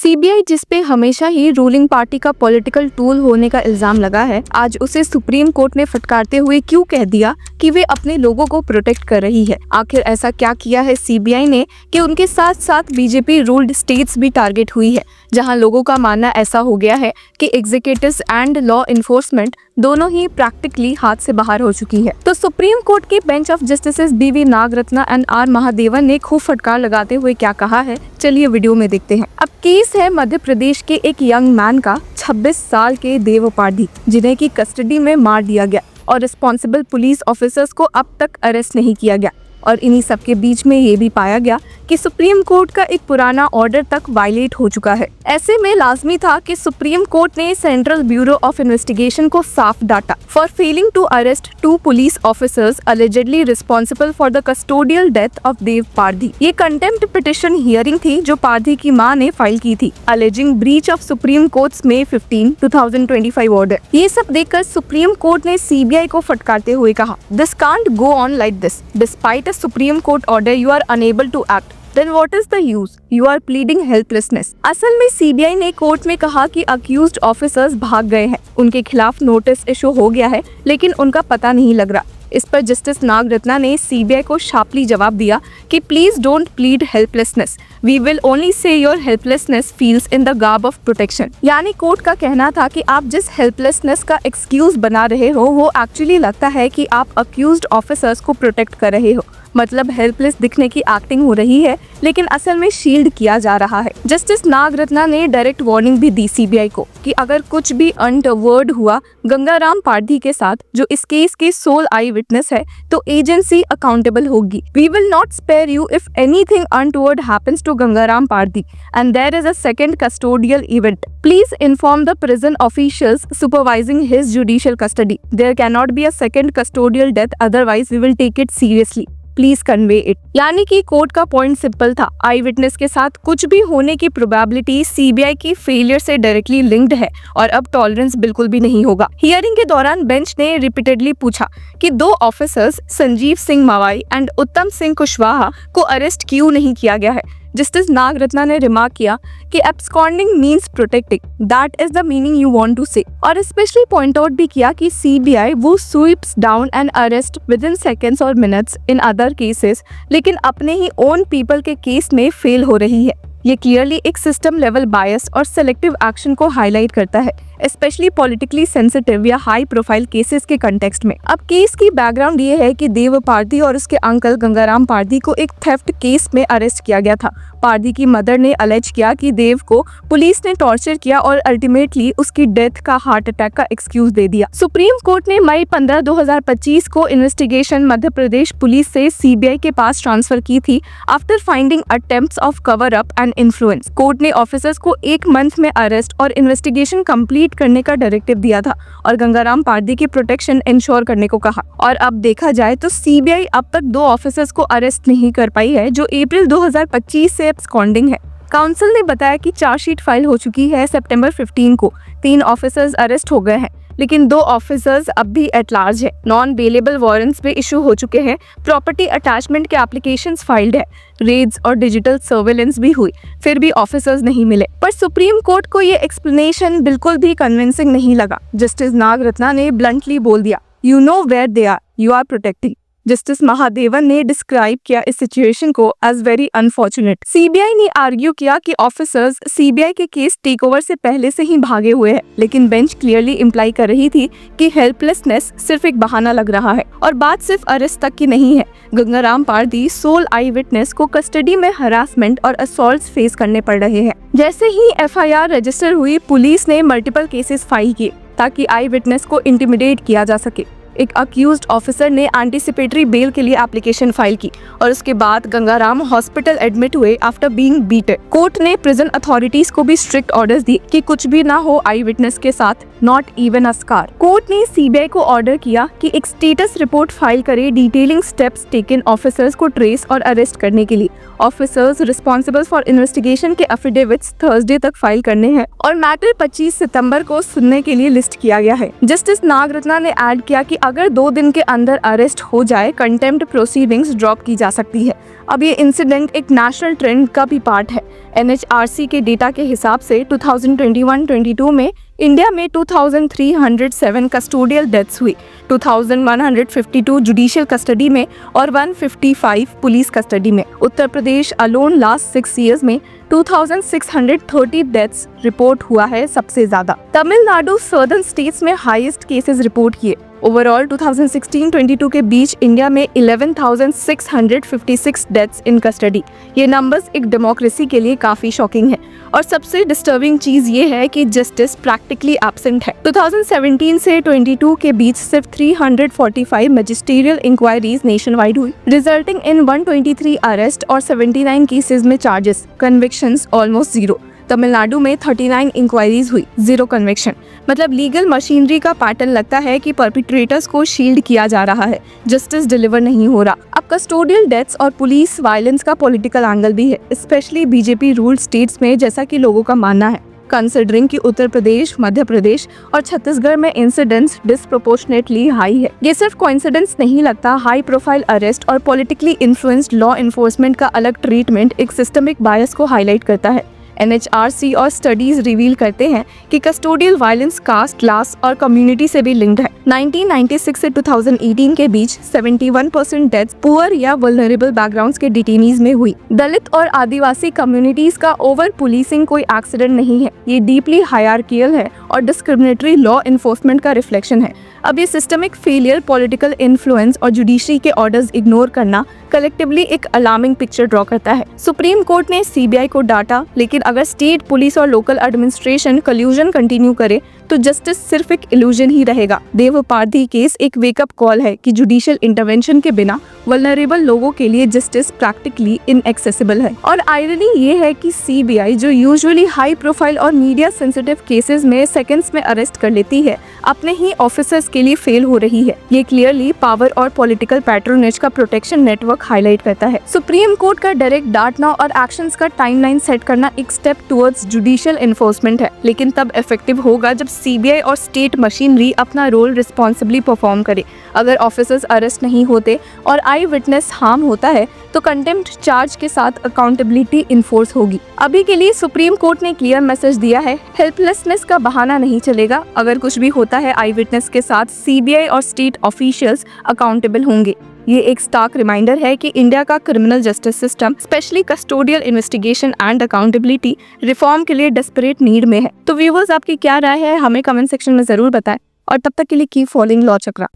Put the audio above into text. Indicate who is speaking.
Speaker 1: CBI जिस पे हमेशा ही रूलिंग पार्टी का पॉलिटिकल टूल होने का इल्जाम लगा है, आज उसे सुप्रीम कोर्ट ने फटकारते हुए क्यों कह दिया कि वे अपने लोगों को प्रोटेक्ट कर रही है। आखिर ऐसा क्या किया है सीबीआई ने कि उनके साथ साथ बीजेपी रूल्ड स्टेट्स भी टारगेट हुई है, जहां लोगों का मानना ऐसा हो गया है कि एग्जीक्यूटिव एंड लॉ इन्फोर्समेंट दोनों ही प्रैक्टिकली हाथ से बाहर हो चुकी है। तो सुप्रीम कोर्ट के बेंच ऑफ जस्टिस बीवी नागरत्ना एंड आर महादेवन ने खूब फटकार लगाते हुए क्या कहा है, चलिए वीडियो में देखते हैं। अब केस है मध्य प्रदेश के एक यंग मैन का, 26 साल के देव उपाध्याय, जिन्हें की कस्टडी में मार दिया गया और रिस्पॉन्सिबल पुलिस ऑफिसर्स को अब तक अरेस्ट नहीं किया गया। और इन्हीं सब के बीच में ये भी पाया गया कि सुप्रीम कोर्ट का एक पुराना ऑर्डर तक वायलेट हो चुका है। ऐसे में लाजमी था कि सुप्रीम कोर्ट ने सेंट्रल ब्यूरो ऑफ इन्वेस्टिगेशन को साफ डांटा for failing to arrest 2 police officers allegedly responsible for the custodial death of Dev Pardhi. ये कंटेम्प्ट पिटिशन हियरिंग थी जो पारधी की मां ने फाइल की थी, alleging breach of supreme courts May 15, 2025 order. ये सब देखकर सुप्रीम कोर्ट ने सीबीआई को फटकारते हुए कहा, this can't go on like this. Despite Supreme Court order, you are unable to act. Then what is the use? You are pleading helplessness. असल में CBI ने कोर्ट में कहा कि अक्यूज्ड ऑफिसर्स भाग गए हैं, उनके खिलाफ नोटिस इशू हो गया है, लेकिन उनका पता नहीं लग रहा। इस पर जस्टिस नागरत्ना ने सीबीआई को शार्पली जवाब दिया कि please don't plead helplessness, we will only say your helplessness feels in the garb of protection. यानी कोर्ट का कहना था कि आप जिस हेल्पलेसनेस का एक्सक्यूज बना रहे हो वो एक्चुअली लगता है कि आप अक्यूज्ड ऑफिसर्स को प्रोटेक्ट कर रहे हो, मतलब हेल्पलेस दिखने की एक्टिंग हो रही है, लेकिन असल में शील्ड किया जा रहा है। जस्टिस नागरत्ना ने डायरेक्ट वार्निंग भी दी सीबीआई को कि अगर कुछ भी अनटवर्ड हुआ गंगाराम पारधी के साथ, जो इस केस के सोल आई विटनेस है, तो एजेंसी अकाउंटेबल होगी। We will not spare you if anything untoward happens to Gangaram Pardhi and there is a second custodial event. Please inform the prison officials supervising his judicial custody. There can not be a second custodial death, otherwise we will take it seriously. Please convey it. यानी कि court का point simple था, आई witness के साथ कुछ भी होने की प्रोबेबिलिटी सीबीआई की फेलियर से डायरेक्टली लिंक्ड है और अब टॉलरेंस बिल्कुल भी नहीं होगा। हियरिंग के दौरान बेंच ने रिपीटेडली पूछा कि 2 officers Sanjeev Singh Mawai and उत्तम सिंह कुशवाहा को अरेस्ट क्यों नहीं किया गया है। जस्टिस नागरत्ना ने रिमार्क किया कि absconding means protecting, that is the meaning you want to say, और स्पेशली पॉइंट आउट भी किया कि सीबीआई वो sweeps down and arrest with in seconds और मिनट्स इन अदर केसेस, लेकिन अपने ही ओन पीपल के केस में फेल हो रही है। ये क्लियरली एक सिस्टम लेवल बायस और सेलेक्टिव एक्शन को हाईलाइट करता है, स्पेशली पॉलिटिकली सेंसिटिव या हाई प्रोफाइल केसेस के कंटेक्स्ट में। अब केस की बैकग्राउंड ये है कि देव पारधी और उसके अंकल गंगाराम पारधी को एक थेफ्ट केस में अरेस्ट किया गया था। पारधी की मदर ने अलेज किया कि देव को पुलिस ने टॉर्चर किया और अल्टीमेटली उसकी डेथ का हार्ट अटैक का एक्सक्यूज दे दिया। सुप्रीम कोर्ट ने May 15, 2025 को इन्वेस्टिगेशन मध्य प्रदेश पुलिस से सीबीआई के पास ट्रांसफर की थी after finding attempts of cover up and influence. Court ने ऑफिसर्स को 1 मंथ में अरेस्ट और इन्वेस्टिगेशन कंप्लीट करने का डायरेक्टिव दिया था और गंगाराम पारधी की प्रोटेक्शन इंश्योर करने को कहा। और अब देखा जाए तो सीबीआई अब तक 2 ऑफिसर्स को अरेस्ट नहीं कर पाई है, जो अप्रैल 2025 से एब्सकॉन्डिंग है। काउंसिल ने बताया कि चार्जशीट फाइल हो चुकी है। सितंबर 15 को 3 ऑफिसर्स अरेस्ट हो गए हैं, लेकिन 2 ऑफिसर्स अब भी एट लार्ज है। नॉन बेलेबल वारंट्स भी इशू हो चुके हैं। प्रॉपर्टी अटैचमेंट के एप्लीकेशंस फाइल्ड है। रेड्स और डिजिटल सर्वेलेंस भी हुई, फिर भी ऑफिसर्स नहीं मिले। पर सुप्रीम कोर्ट को ये एक्सप्लेनेशन बिल्कुल भी कन्विंसिंग नहीं लगा। जस्टिस नागरत्ना ने ब्लंटली बोल दिया, you know where they are, you are protecting. Justice Mahadevan ने डिस्क्राइब किया इस सिचुएशन को एज वेरी अनफॉर्चुनेट। सीबीआई ने आर्ग्यू किया कि ऑफिसर्स सीबीआई के केस टेक ओवर से पहले से ही भागे हुए हैं, लेकिन बेंच क्लियरली इंप्लाई कर रही थी कि हेल्पलेसनेस सिर्फ एक बहाना लग रहा है। और बात सिर्फ अरेस्ट तक की नहीं है। Gangaram Pardhi sole eye witness को कस्टडी में हरासमेंट और असॉल्ट फेस करने पड़ रहे हैं। जैसे ही एफआईआर रजिस्टर हुई, पुलिस ने मल्टीपल केसेस फाइल किए ताकि आई विटनेस को इंटिमिडेट किया जा सके। एक अक्यूज्ड ऑफिसर ने एंटीसिपेटरी बेल के लिए एप्लीकेशन फाइल की और उसके बाद गंगाराम हॉस्पिटल एडमिट हुए आफ्टर बीइंग बीटेड। कोर्ट ने प्रिजन अथॉरिटीज को भी स्ट्रिक्ट ऑर्डर्स दिए कि कुछ भी ना हो आई विटनेस के साथ, not even a scar. Court ने सीबीआई को ऑर्डर किया कि एक स्टेटस रिपोर्ट फाइल करे डिटेलिंग स्टेप्स टेकन ऑफिसर्स को ट्रेस और अरेस्ट करने के लिए। ऑफिसर्स रिस्पॉन्सिबल फॉर इन्वेस्टिगेशन के एफिडेविट्स थर्सडे तक फाइल करने हैं और मैटर 25 सितंबर को सुनने के लिए लिस्ट किया गया है। जस्टिस नागरत्ना ने ऐड किया कि अगर 2 दिन के अंदर अरेस्ट हो जाए कंटेम्प्ट प्रोसीडिंग्स ड्रॉप की जा सकती है। अब ये इंसिडेंट एक नेशनल ट्रेंड का भी पार्ट है। NHRC के डेटा के हिसाब से 2021-22 में इंडिया में 2307 कस्टोडियल डेथ्स हुई, 2152 जुडिशियल कस्टडी में और 155 पुलिस कस्टडी में। Uttar Pradesh alone last 6 years में 2630 डेथ्स रिपोर्ट हुआ है सबसे ज्यादा। तमिलनाडु सदर्न स्टेट्स में हाईएस्ट केसेस रिपोर्ट किए। ओवरऑल 2016-22 के बीच इंडिया में 11,656 डेथ्स इन कस्टडी। ये नंबर्स एक डेमोक्रेसी के लिए काफी शॉकिंग है और सबसे डिस्टर्बिंग चीज ये है कि जस्टिस प्रैक्टिकली एब्सेंट है। 2017 से 22 के बीच सिर्फ 345 मैजिस्ट्रियल इंक्वायरीज नेशन वाइड हुई, रिजल्टिंग इन 123 अरेस्ट और 79 केसेस में charges, convictions almost zero. Tamil Nadu में 39 इंक्वायरीज हुई, 0 कन्विक्शन। मतलब लीगल मशीनरी का पैटर्न लगता है कि परपिट्रेटर्स को शील्ड किया जा रहा है, जस्टिस डिलीवर नहीं हो रहा। अब कस्टोडियल डेथ्स और पुलिस वायलेंस का पॉलिटिकल एंगल भी है, स्पेशली बीजेपी रूल्ड स्टेट्स में, जैसा कि लोगों का मानना है। कंसिडरिंग कि उत्तर प्रदेश, मध्य प्रदेश और छत्तीसगढ़ में इंसिडेंट्स डिस्प्रोपोर्शनेटली हाई है। ये सिर्फ कोइंसिडेंस नहीं लगता। हाई प्रोफाइल अरेस्ट और पॉलिटिकली इन्फ्लुएंस्ड लॉ इन्फोर्समेंट का अलग ट्रीटमेंट एक सिस्टमिक बायस को हाईलाइट करता है। NHRC और स्टडीज रिवील करते हैं कि कस्टोडियल वायलेंस कास्ट, क्लास और कम्युनिटी से भी लिंक्ड है। 1996 से 2018 के बीच 71% डेथ्स पुअर या वल्नरेबल बैकग्राउंड्स के डिटेनीज में हुई। दलित और आदिवासी कम्युनिटीज का ओवर पुलिसिंग कोई एक्सीडेंट नहीं है, ये डीपली हायरार्कियल है और डिस्क्रिमिनेटरी लॉ इन्फोर्समेंट का रिफ्लेक्शन है। अब ये सिस्टमिक फेलियर, पॉलिटिकल इन्फ्लुएंस और जुडिशरी के ऑर्डर्स इग्नोर करना कलेक्टिवली एक अलार्मिंग पिक्चर ड्रॉ करता है। सुप्रीम कोर्ट ने CBI को डांटा, लेकिन अगर स्टेट पुलिस और लोकल एडमिनिस्ट्रेशन कल्यूजन कंटिन्यू करे तो जस्टिस सिर्फ एक इल्यूजन ही रहेगा। देवपारधी केस एक वेकअप कॉल है कि जुडिशियल इंटरवेंशन के बिना वल्नरेबल लोगों के लिए जस्टिस प्रैक्टिकली इनएक्सेसिबल है। और आयरनी ये है कि CBI, जो यूजुअली हाई प्रोफाइल और मीडिया सेंसिटिव केसेस में सेकंड्स में अरेस्ट कर लेती है, अपने ही ऑफिसर्स के लिए फेल हो रही है। ये क्लियरली पावर और पॉलिटिकल पैट्रोनेज का प्रोटेक्शन नेटवर्क हाईलाइट करता है। सुप्रीम कोर्ट का डायरेक्ट डांटना और एक्शंस का टाइमलाइन सेट करना एक स्टेप टुवर्ड्स जुडिशियल एनफोर्समेंट है, लेकिन तब इफेक्टिव होगा जब CBI और स्टेट मशीनरी अपना रोल रिस्पॉन्सिबली परफॉर्म करे। अगर ऑफिसर्स अरेस्ट नहीं होते और आई विटनेस हार्म होता है तो कंटेम्प्ट चार्ज के साथ अकाउंटेबिलिटी इन्फोर्स होगी। अभी के लिए सुप्रीम कोर्ट ने क्लियर मैसेज दिया है, हेल्पलेसनेस का बहाना नहीं चलेगा। अगर कुछ भी होता है आई विटनेस के साथ, CBI और स्टेट ऑफिशियल्स अकाउंटेबल होंगे। ये एक स्टार्क रिमाइंडर है कि इंडिया का criminal justice system, specially custodial investigation and accountability, reform के लिए डेस्परेट नीड में है। तो व्यूअर्स, आपकी क्या राय है हमें कमेंट सेक्शन में जरूर बताएं और तब तक के लिए कीप फॉलोइंग लॉ चक्रा।